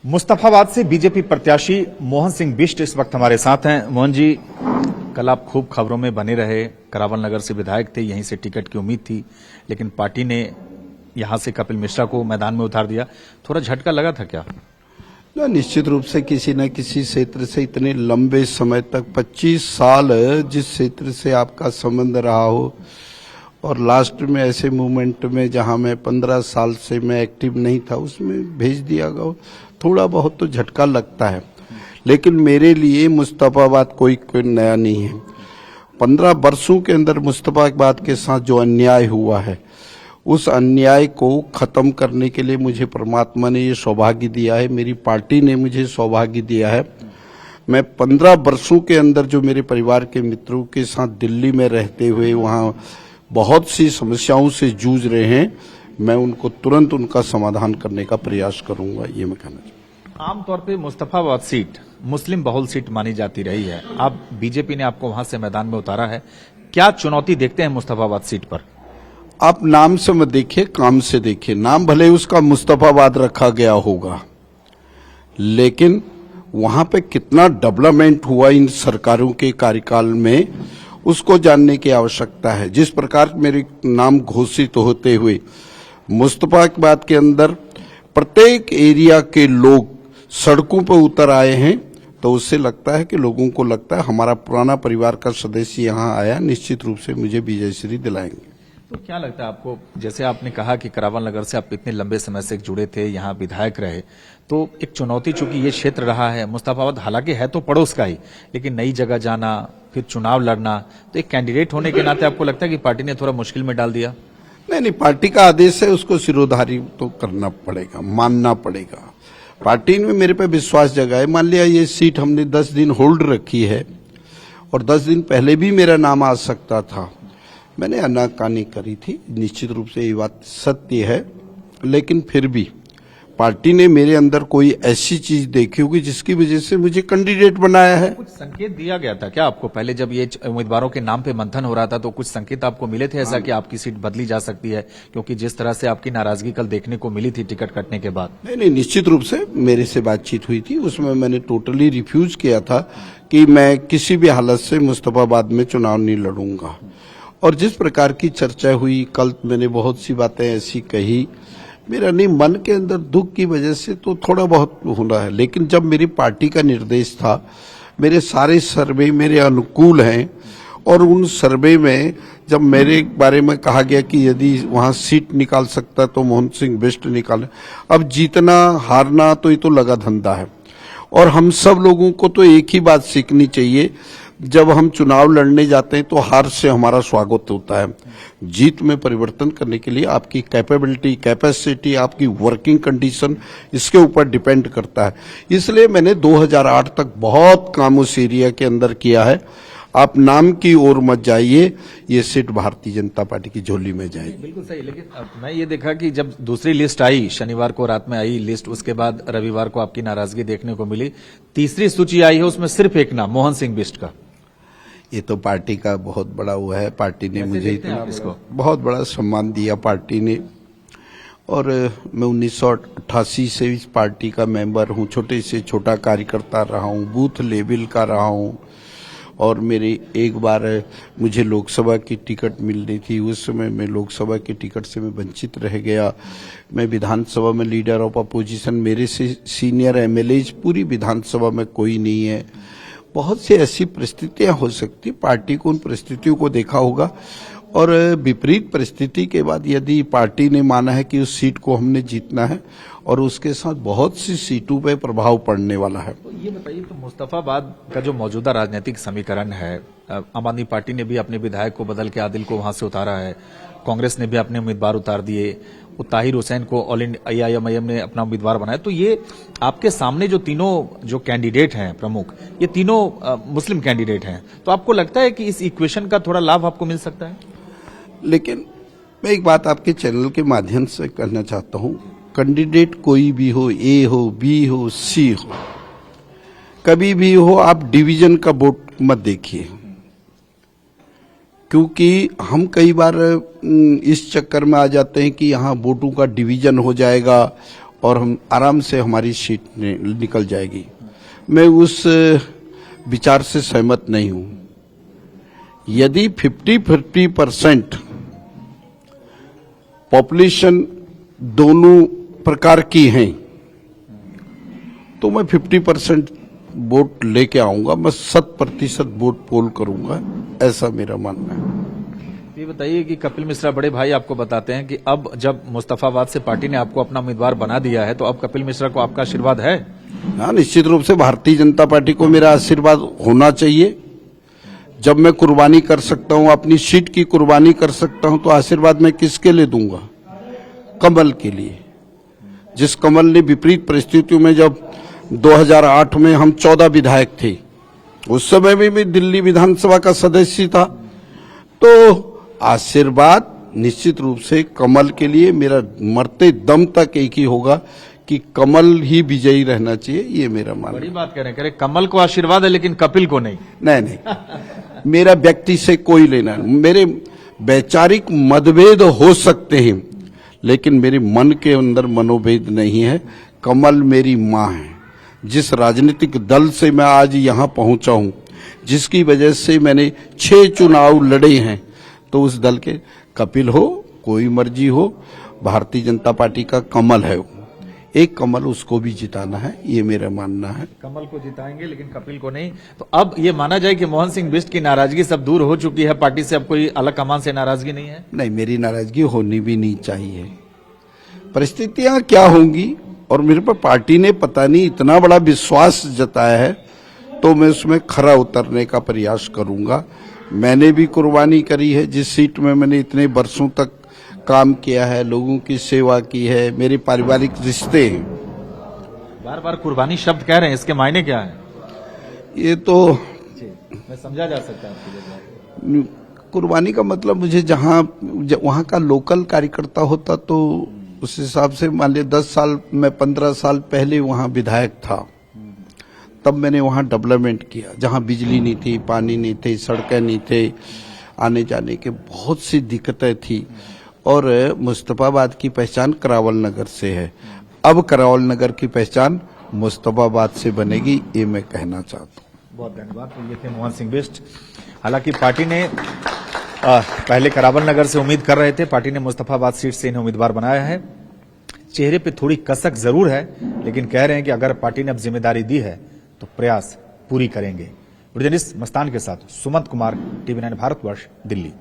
मुस्तफाबाद से बीजेपी प्रत्याशी मोहन सिंह बिष्ट इस वक्त हमारे साथ हैं। मोहन जी, कल आप खूब खबरों में बने रहे, करावल नगर से विधायक थे, यहीं से टिकट की उम्मीद थी, लेकिन पार्टी ने यहां से कपिल मिश्रा को मैदान में उतार दिया। थोड़ा झटका लगा था क्या? निश्चित रूप से किसी न किसी क्षेत्र से इतने लंबे समय तक 25 साल जिस क्षेत्र से आपका संबंध रहा हो और लास्ट में ऐसे मूवमेंट में जहां मैं 15 साल से मैं एक्टिव नहीं था उसमें भेज दिया गया, थोड़ा बहुत तो झटका लगता है। लेकिन मेरे लिए मुस्तफाबाद कोई नया नहीं है। 15 वर्षों के अंदर मुस्तफाबाद के साथ जो अन्याय हुआ है उस अन्याय को खत्म करने के लिए मुझे परमात्मा ने ये सौभाग्य दिया है, मेरी पार्टी ने मुझे सौभाग्य दिया है। मैं 15 वर्षों के अंदर जो मेरे परिवार के मित्रों के साथ दिल्ली में रहते हुए वहाँ बहुत सी समस्याओं से जूझ रहे हैं, मैं उनको तुरंत उनका समाधान करने का प्रयास करूंगा, ये मैं कहना चाहूँगा। आमतौर पे मुस्तफाबाद सीट मुस्लिम बहुल सीट मानी जाती रही है। अब बीजेपी ने आपको वहां से मैदान में उतारा है, क्या चुनौती देखते हैं मुस्तफाबाद सीट पर? आप नाम से मत देखिए, काम से देखिए। नाम भले उसका मुस्तफाबाद रखा गया होगा, लेकिन वहां पे कितना डेवलपमेंट हुआ इन सरकारों के कार्यकाल में उसको जानने की आवश्यकता है। जिस प्रकार मेरे नाम घोषित होते हुए मुस्तफाबाद के अंदर प्रत्येक एरिया के लोग सड़कों पर उतर आए हैं, तो उससे लगता है कि लोगों को लगता है हमारा पुराना परिवार का सदस्य यहाँ आया, निश्चित रूप से मुझे विजयश्री दिलाएंगे। तो क्या लगता है आपको, जैसे आपने कहा कि करावल नगर से आप इतने लंबे समय से जुड़े थे, यहाँ विधायक रहे, तो एक चुनौती चूंकि ये क्षेत्र रहा है मुस्तफाबाद, हालांकि है तो पड़ोस का ही, लेकिन नई जगह जाना, फिर चुनाव लड़ना, तो एक कैंडिडेट होने के नाते आपको लगता है कि पार्टी ने थोड़ा मुश्किल में डाल दिया? नहीं, पार्टी का आदेश है, उसको सिरोधारी तो करना पड़ेगा, मानना पड़ेगा। पार्टी ने मेरे पे विश्वास जगाया। मान लिया ये सीट हमने 10 दिन होल्ड रखी है और 10 दिन पहले भी मेरा नाम आ सकता था, मैंने आनाकानी करी थी, निश्चित रूप से ये बात सत्य है। लेकिन फिर भी पार्टी ने मेरे अंदर कोई ऐसी चीज देखी होगी जिसकी वजह से मुझे कैंडिडेट बनाया है। कुछ संकेत दिया गया था क्या आपको पहले, जब ये उम्मीदवारों के नाम पे मंथन हो रहा था, तो कुछ संकेत आपको मिले थे ऐसा कि आपकी सीट बदली जा सकती है? क्योंकि जिस तरह से आपकी नाराजगी कल देखने को मिली थी टिकट कटने के बाद। नहीं, निश्चित रूप से मेरे से बातचीत हुई थी, उसमें मैंने टोटली रिफ्यूज किया था कि मैं किसी भी हालत से मुस्तफाबाद में चुनाव नहीं लड़ूंगा। और जिस प्रकार की चर्चा हुई कल, मैंने बहुत सी बातें ऐसी कही, मेरा नहीं, मन के अंदर दुख की वजह से तो थोड़ा बहुत होना है। लेकिन जब मेरी पार्टी का निर्देश था, मेरे सारे सर्वे मेरे अनुकूल हैं, और उन सर्वे में जब मेरे बारे में कहा गया कि यदि वहां सीट निकाल सकता तो मोहन सिंह बिष्ट निकाले। अब जीतना हारना तो ये तो लगा धंधा है, और हम सब लोगों को तो एक ही बात सीखनी चाहिए, जब हम चुनाव लड़ने जाते हैं तो हार से हमारा स्वागत होता है। जीत में परिवर्तन करने के लिए आपकी कैपेबिलिटी, कैपेसिटी, आपकी वर्किंग कंडीशन, इसके ऊपर डिपेंड करता है। इसलिए मैंने 2008 तक बहुत काम उस एरिया के अंदर किया है। आप नाम की ओर मत जाइए, ये सीट भारतीय जनता पार्टी की झोली में जाएगी। बिल्कुल सही। लेकिन मैं ये देखा कि जब दूसरी लिस्ट आई, शनिवार को रात में आई लिस्ट, उसके बाद रविवार को आपकी नाराजगी देखने को मिली, तीसरी सूची आई है, उसमें सिर्फ एक नाम मोहन सिंह बिष्ट का। ये तो पार्टी का बहुत बड़ा वो है, पार्टी ने मुझे इसको बहुत बड़ा सम्मान दिया पार्टी ने। और मैं 1988 से इस पार्टी का मेंबर हूँ, छोटे से छोटा कार्यकर्ता रहा हूँ, बूथ लेवल का रहा हूँ। और मेरी एक बार मुझे लोकसभा की टिकट मिल रही थी, उस समय मैं लोकसभा की टिकट से मैं वंचित रह गया। मैं विधानसभा में लीडर ऑफ अपोजिशन, मेरे से सीनियर एमएलएज पूरी विधानसभा में कोई नहीं है। बहुत सी ऐसी परिस्थितियां हो सकती, पार्टी को उन परिस्थितियों को देखा होगा, और विपरीत परिस्थिति के बाद यदि पार्टी ने माना है कि उस सीट को हमने जीतना है, और उसके साथ बहुत सी सीटों पे प्रभाव पड़ने वाला है। तो ये बताइए, तो मुस्तफाबाद का जो मौजूदा राजनीतिक समीकरण है, आम आदमी पार्टी ने भी अपने विधायक को बदल के आदिल को वहां से उतारा है, कांग्रेस ने भी अपने उम्मीदवार उतार दिए, ताहिर हुसैन को ऑल इंडिया AIMIM ने अपना उम्मीदवार बनाया, तो ये आपके सामने जो तीनों जो कैंडिडेट हैं प्रमुख, ये तीनों मुस्लिम कैंडिडेट हैं, तो आपको लगता है कि इस इक्वेशन का थोड़ा लाभ आपको मिल सकता है? लेकिन मैं एक बात आपके चैनल के माध्यम से कहना चाहता हूं, कैंडिडेट कोई भी हो, ए हो, बी हो, सी हो, कभी भी हो, आप डिवीजन का वोट मत देखिए। क्योंकि हम कई बार इस चक्कर में आ जाते हैं कि यहाँ वोटों का डिवीजन हो जाएगा और हम आराम से हमारी सीट निकल जाएगी। मैं उस विचार से सहमत नहीं हूं। यदि 50-50% पॉपुलेशन दोनों प्रकार की हैं तो मैं 50% वोट लेके आऊंगा, मैं 100% वोट पोल करूंगा, ऐसा मेरा मानना है। ये बताइए कि कपिल मिश्रा बड़े भाई आपको बताते हैं कि अब जब मुस्तफाबाद से पार्टी ने आपको अपना उम्मीदवार बना दिया है तो अब कपिल मिश्रा को आपका आशीर्वाद है? हाँ, निश्चित रूप से भारतीय जनता पार्टी को मेरा आशीर्वाद होना चाहिए। जब मैं कुर्बानी कर सकता हूं, अपनी सीट की कुर्बानी कर सकता हूं, तो आशीर्वाद मैं किसके लिए दूंगा? कमल के लिए। जिस कमल ने विपरीत परिस्थितियों में, जब 2008 में हम 14 विधायक थे, उस समय में भी दिल्ली विधानसभा का सदस्य था, तो आशीर्वाद निश्चित रूप से कमल के लिए मेरा मरते दम तक एक ही होगा कि कमल ही विजयी रहना चाहिए, ये मेरा मानना। बड़ी बात कह रहे हैं, कमल को आशीर्वाद है लेकिन कपिल को नहीं। नहीं, मेरा व्यक्ति से कोई लेना नहीं। मेरे वैचारिक मतभेद हो सकते हैं लेकिन मेरे मन के अंदर मनोभेद नहीं है। कमल मेरी मां है। जिस राजनीतिक दल से मैं आज यहां पहुंचा हूं, जिसकी वजह से मैंने 6 चुनाव लड़े हैं, तो उस दल के कपिल हो, कोई मर्जी हो, भारतीय जनता पार्टी का कमल है। एक कमल, उसको भी जिताना है, ये मेरा मानना है। कमल को जिताएंगे लेकिन कपिल को नहीं। तो अब ये माना जाए कि मोहन सिंह बिष्ट की नाराजगी सब दूर हो चुकी है पार्टी से, अब कोई अलग कमान से नाराजगी नहीं है? नहीं, मेरी नाराजगी होनी भी नहीं चाहिए। परिस्थितियां क्या होंगी, और मेरे पर पार्टी ने पता नहीं इतना बड़ा विश्वास जताया है, तो मैं उसमें खरा उतरने का प्रयास करूंगा। मैंने भी कुर्बानी करी है। जिस सीट में मैंने इतने वर्षों तक काम किया है, लोगों की सेवा की है, मेरे पारिवारिक रिश्ते हैं। बार बार कुर्बानी शब्द कह रहे हैं, इसके मायने क्या है? ये तो मैं समझा जा सकता है आपकी जगह। कुर्बानी का मतलब, मुझे जहां वहां का लोकल कार्यकर्ता होता तो उस हिसाब से, मान लिया 10 साल, मैं 15 साल पहले वहां विधायक था, तब मैंने वहां डेवलपमेंट किया। जहां बिजली नहीं थी, पानी नहीं थे, सड़कें नहीं थे, आने जाने के बहुत सी दिक्कतें थी। और मुस्तफाबाद की पहचान करावल नगर से है। अब करावल नगर की पहचान मुस्तफाबाद से बनेगी, ये मैं कहना चाहता हूँ। बहुत धन्यवाद। तो ये थे मोहन सिंह बिष्ट। हालांकि पार्टी ने पहले करावल नगर से उम्मीद कर रहे थे, पार्टी ने मुस्तफाबाद सीट से इन्हें उम्मीदवार बनाया है। चेहरे पे थोड़ी कसक जरूर है, लेकिन कह रहे हैं कि अगर पार्टी ने अब जिम्मेदारी दी है तो प्रयास पूरी करेंगे। जर्नलिस्ट मस्तान के साथ सुमंत कुमार, TV9 भारतवर्ष, दिल्ली।